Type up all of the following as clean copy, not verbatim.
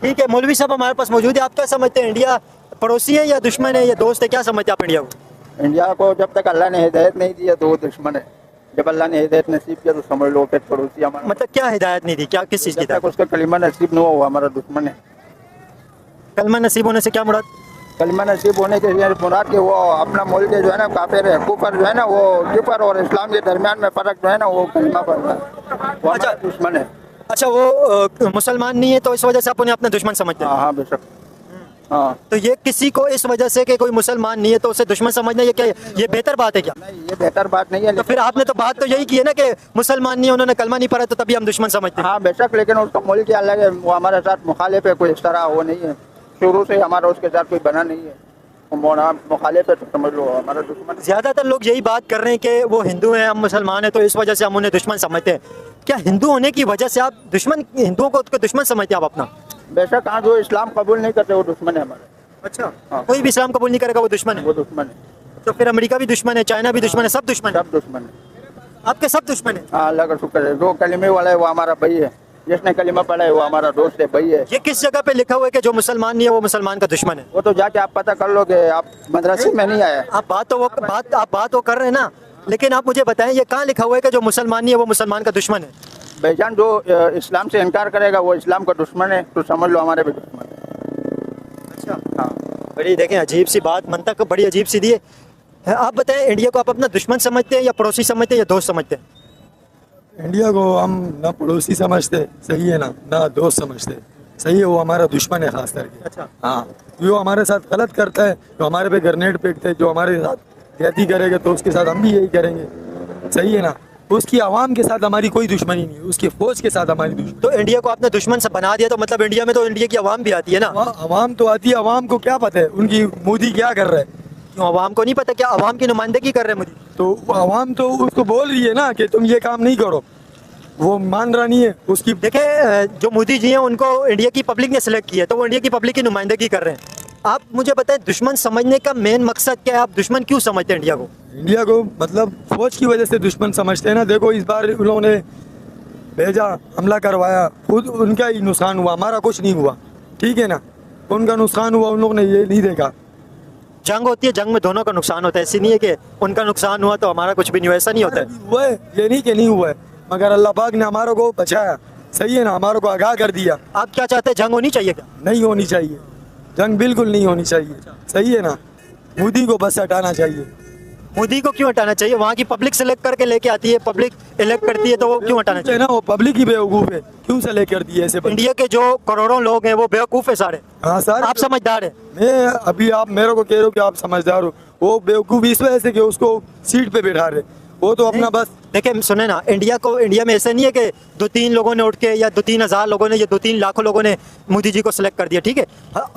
ठीक है, मौलवी साहब हमारे पास मौजूद है। आप क्या समझते हैं, इंडिया पड़ोसी है या दुश्मन है या दोस्त है, क्या समझते हैं आप इंडिया को? इंडिया को जब तक अल्लाह ने हिदायत नहीं दी है तो वो दुश्मन है, जब अल्लाह ने हिदायत नसीब किया तो समझ लो फिर पड़ोसी हमारा। मतलब क्या हिदायत नहीं दी, क्या किस चीज़ की? जब तक उसका कलिमा नसीब न हो वो हमारा दुश्मन है। कलमा नसीब होने से क्या मुराद? कलिमा नसीब होने के लिए मुराद के वो अपना मुल्क जो है ना काफिर है, कुफर जो है ना, वो कुफर और इस्लाम के दरमियान में फ़र्क जो है ना वो कलिमा पड़ता है, वो हमारा दुश्मन है। अच्छा, वो मुसलमान नहीं है तो इस वजह से आप उन्हें अपना दुश्मन समझते हैं? हाँ हाँ बेशक। हाँ, तो ये किसी को इस वजह से कि कोई मुसलमान नहीं है तो उसे दुश्मन समझना, ये क्या, ये बेहतर बात है क्या? नहीं ये बेहतर बात नहीं है। तो फिर आपने तो बात तो यही की है ना कि मुसलमान नहीं है, उन्होंने कलमा नहीं पढ़ा तो तभी हम दुश्मन समझते हैं। हाँ बेशक, लेकिन उसका मुल्क अलग है, वो हमारे साथ मुखालिफ है, कोई इस तरह वो नहीं है, शुरू से हमारा उसके साथ कोई बना नहीं है, मुखालिफ है तो समझ लो हमारा दुश्मन। ज्यादातर लोग यही बात कर रहे हैं कि वो हिंदू हैं, हम मुसलमान हैं, तो इस वजह से हम उन्हें दुश्मन समझते हैं। क्या हिंदू होने की वजह से आप हिंदुओं को दुश्मन समझते हैं आप अपना? बेशक हाँ, जो इस्लाम कबूल नहीं करते वो दुश्मन है हमारे। अच्छा, हाँ। कोई भी इस्लाम कबूल नहीं करेगा वो दुश्मन है? वो दुश्मन है। तो फिर अमेरिका भी दुश्मन है, चाइना भी दुश्मन है, सब दुश्मन है? सब दुश्मन है। आपके सब दुश्मन है? हाँ अल्लाह का शुक्र है, जो कलिमे वाला है वो हमारा भाई है, जिसने कलिमा पढ़ा है वो हमारा दोस्त है, भाई है। ये किस जगह पे लिखा हुआ है कि जो मुसलमान नहीं है वो मुसलमान का दुश्मन है? वो तो जाके आप पता कर लोगे, आप मदरसे में नहीं आए। आप बात वो कर रहे हैं ना, लेकिन आप मुझे बताएं ये कहाँ लिखा हुआ है कि जो मुसलमान नहीं है वो मुसलमान का दुश्मन है? भाईजान जो इस्लाम से इनकार करेगा वो इस्लाम का दुश्मन है, तो समझ लो हमारे भी दुश्मन है। अच्छा हाँ, बड़ी देखें अजीब सी बात, मंतक बड़ी अजीब सी दी है। आप बताएं, इंडिया को आप अपना दुश्मन समझते हैं या पड़ोसी समझते हैं या दोस्त समझते हैं? इंडिया को हम ना पड़ोसी समझते, सही है ना दोस्त समझते, सही है, वो हमारा दुश्मन है खास करके। अच्छा हाँ, जो हमारे साथ गलत करता है, जो हमारे पे ग्रेनेड फेंकते हैं, जो हमारे साथ ज्यादती करेगा तो उसके साथ हम भी यही करेंगे, सही है ना। उसकी आवाम के साथ हमारी कोई दुश्मनी नहीं है, उसकी फौज के साथ हमारी दुश्मनी। तो इंडिया को आपने दुश्मन से बना दिया तो मतलब इंडिया में तो इंडिया की आवाम भी आती है ना? आवाम तो आती है, आवाम को क्या पता है उनकी मोदी क्या कर रहा है? क्यों आवाम को नहीं पता? क्या आवाम की नुमाइंदगी कर रहे हैं मोदी? तो आवाम तो उसको बोल रही है ना कि तुम ये काम नहीं करो, वो मान रहा नहीं है उसकी। देखे, जो मोदी जी हैं उनको इंडिया की पब्लिक ने सिलेक्ट किया, तो वो इंडिया की पब्लिक की नुमाइंदगी कर रहे हैं। आप मुझे बताएं, दुश्मन समझने का मेन मकसद क्या है? आप दुश्मन क्यों समझते हैं इंडिया को? इंडिया को मतलब फौज की वजह से दुश्मन समझते हैं ना। देखो इस बार उन्होंने भेजा, हमला करवाया, खुद उनका ही नुकसान हुआ, हमारा कुछ नहीं हुआ, ठीक है ना। उनका नुकसान हुआ, उन लोगों ने ये नहीं देखा। जंग होती है, जंग में दोनों का नुकसान होता है, ऐसी नहीं है कि उनका नुकसान हुआ तो हमारा कुछ भी नहीं हुआ, ऐसा नहीं होता है। हुआ है, ये नहीं कि नहीं हुआ है, मगर अल्लाह पाक ने हमारे को बचाया, सही है ना, हमारे को आगाह कर दिया। आप क्या चाहते हैं, जंग होनी चाहिए क्या? नहीं होनी चाहिए, जंग बिल्कुल नहीं होनी चाहिए, सही है ना। मोदी को बस हटाना चाहिए। मोदी को क्यों हटाना चाहिए? वहाँ की पब्लिक सेलेक्ट करके लेके आती है, पब्लिक इलेक्ट करती है, तो वो क्यों हटाना चाहिए? ना वो पब्लिक ही बेवकूफ़ है, क्यों से लेकर दिए ऐसे? इंडिया के जो करोड़ों लोग हैं वो बेवकूफ़ है सारे। हाँ सर, आप समझदार है। मैं अभी आप मेरे को कह रहे हो कि आप समझदार हो, वो बेवकूफ़ इस वजह से कि उसको सीट पे बैठा रहे, वो तो अपना बस। देखिए सुने ना, इंडिया में ऐसा नहीं है कि 2-3 लोगों ने उठ के या 2-3 हज़ार लोगों ने या 2-3 लाखों लोगों ने मोदी जी को सिलेक्ट कर दिया, ठीक है।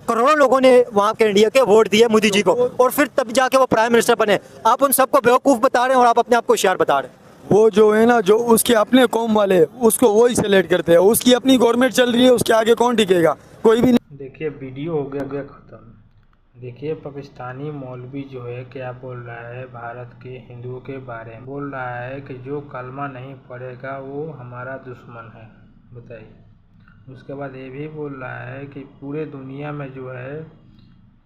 करोड़ों लोगों ने वहाँ के इंडिया के वोट दिए मोदी जी को, और फिर तब जाके वो प्राइम मिनिस्टर बने। आप उन सबको बेवकूफ़ बता रहे हैं और आप अपने आप को होशियार बता रहे हैं। वो जो है ना, जो उसके अपने कौम वाले उसको वो ही सेलेक्ट करते हैं, उसकी अपनी गवर्नमेंट चल रही है, उसके आगे कौन टिकेगा? कोई भी नहीं। देखिए वीडियो हो गया ख़त्म। देखिए पाकिस्तानी मौलवी जो है क्या बोल रहा है भारत के हिंदुओं के बारे में। बोल रहा है कि जो कलमा नहीं पढ़ेगा वो हमारा दुश्मन है। बताइए। उसके बाद ये भी बोल रहा है कि पूरे दुनिया में जो है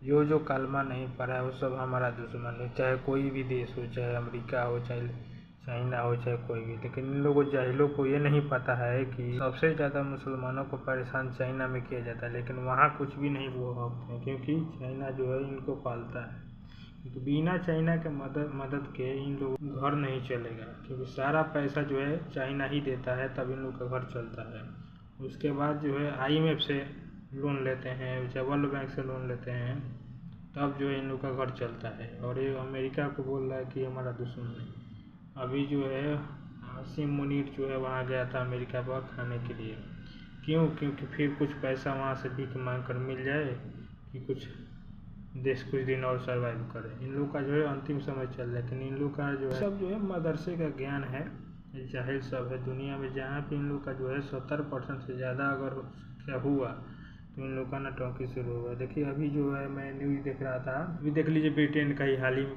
जो कलमा नहीं पढ़ा है वो सब हमारा दुश्मन है, चाहे कोई भी देश हो, चाहे अमेरिका हो, चाहे चाइना हो, चाहे कोई भी। लेकिन इन लोगों जाहिलों को ये नहीं पता है कि सबसे ज़्यादा मुसलमानों को परेशान चाइना में किया जाता है, लेकिन वहाँ कुछ भी नहीं वो होते हैं, क्योंकि चाइना जो है इनको पालता है। क्योंकि बिना चाइना के मदद के इन लोगों घर नहीं चलेगा, क्योंकि सारा पैसा जो है चाइना ही देता है, तब इन लोग का घर चलता है। उसके बाद जो है IMF से लोन लेते हैं, चाहे वर्ल्ड बैंक से लोन लेते हैं, तब जो है इन लोग का घर चलता है। और ये अमेरिका को बोल रहा है कि हमारा दुश्मन है। अभी जो है आसिम मुनीर जो है वहाँ गया था अमेरिका पर खाने के लिए। क्यों? क्योंकि फिर कुछ पैसा वहाँ से भीख मांग कर मिल जाए कि कुछ दिन और सर्वाइव करे। इन लोग का जो है अंतिम समय चल रहा है, लेकिन इन लोग का जो है सब जो है मदरसे का ज्ञान है, जाहिल सब है। दुनिया में जहाँ पे इन लोग का जो है 70% से ज़्यादा अगर क्या हुआ तो इन लोग का नौटंकी शुरू हुआ। देखिए अभी जो है मैं न्यूज़ देख रहा था, अभी देख लीजिए ब्रिटेन का ही हाल ही में